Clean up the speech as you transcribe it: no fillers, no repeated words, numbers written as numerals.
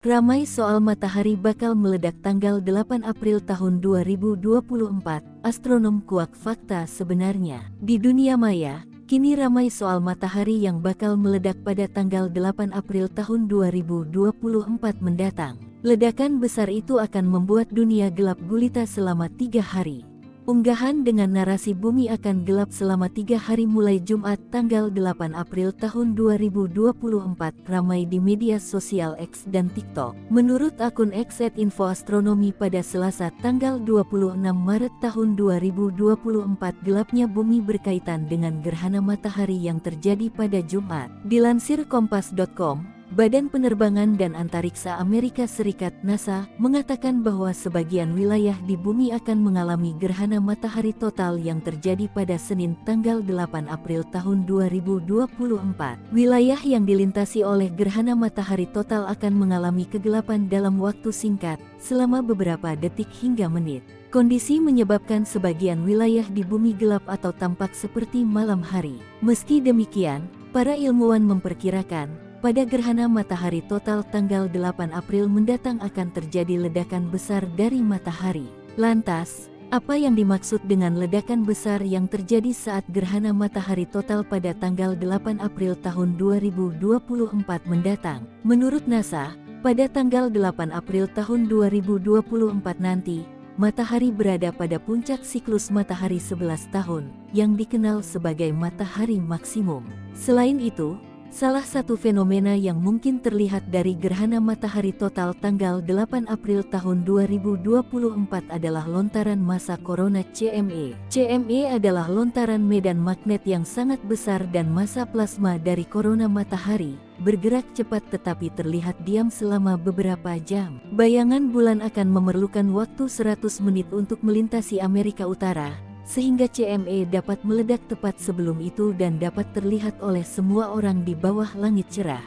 Ramai soal matahari bakal meledak tanggal 8 April tahun 2024, astronom kuak fakta sebenarnya. Di dunia maya, kini ramai soal matahari yang bakal meledak pada tanggal 8 April tahun 2024 mendatang. Ledakan besar itu akan membuat dunia gelap gulita selama 3 hari. Unggahan dengan narasi bumi akan gelap selama 3 hari mulai Jumat tanggal 8 April tahun 2024 ramai di media sosial X dan TikTok. Menurut akun @infoastronomi pada Selasa tanggal 26 Maret tahun 2024 gelapnya bumi berkaitan dengan gerhana matahari yang terjadi pada Jumat. Dilansir Kompas.com, Badan Penerbangan dan Antariksa Amerika Serikat (NASA) mengatakan bahwa sebagian wilayah di bumi akan mengalami gerhana matahari total yang terjadi pada Senin tanggal 8 April tahun 2024. Wilayah yang dilintasi oleh gerhana matahari total akan mengalami kegelapan dalam waktu singkat, selama beberapa detik hingga menit. Kondisi menyebabkan sebagian wilayah di bumi gelap atau tampak seperti malam hari. Meski demikian, para ilmuwan memperkirakan pada gerhana matahari total tanggal 8 April mendatang akan terjadi ledakan besar dari matahari. Lantas, apa yang dimaksud dengan ledakan besar yang terjadi saat gerhana matahari total pada tanggal 8 April tahun 2024 mendatang? Menurut NASA, pada tanggal 8 April tahun 2024 nanti, matahari berada pada puncak siklus matahari 11 tahun, yang dikenal sebagai matahari maksimum. Selain itu, salah satu fenomena yang mungkin terlihat dari gerhana matahari total tanggal 8 April tahun 2024 adalah lontaran massa corona CME. CME adalah lontaran medan magnet yang sangat besar dan massa plasma dari korona matahari bergerak cepat tetapi terlihat diam selama beberapa jam. Bayangan bulan akan memerlukan waktu 100 menit untuk melintasi Amerika Utara, sehingga CME dapat meledak tepat sebelum itu dan dapat terlihat oleh semua orang di bawah langit cerah.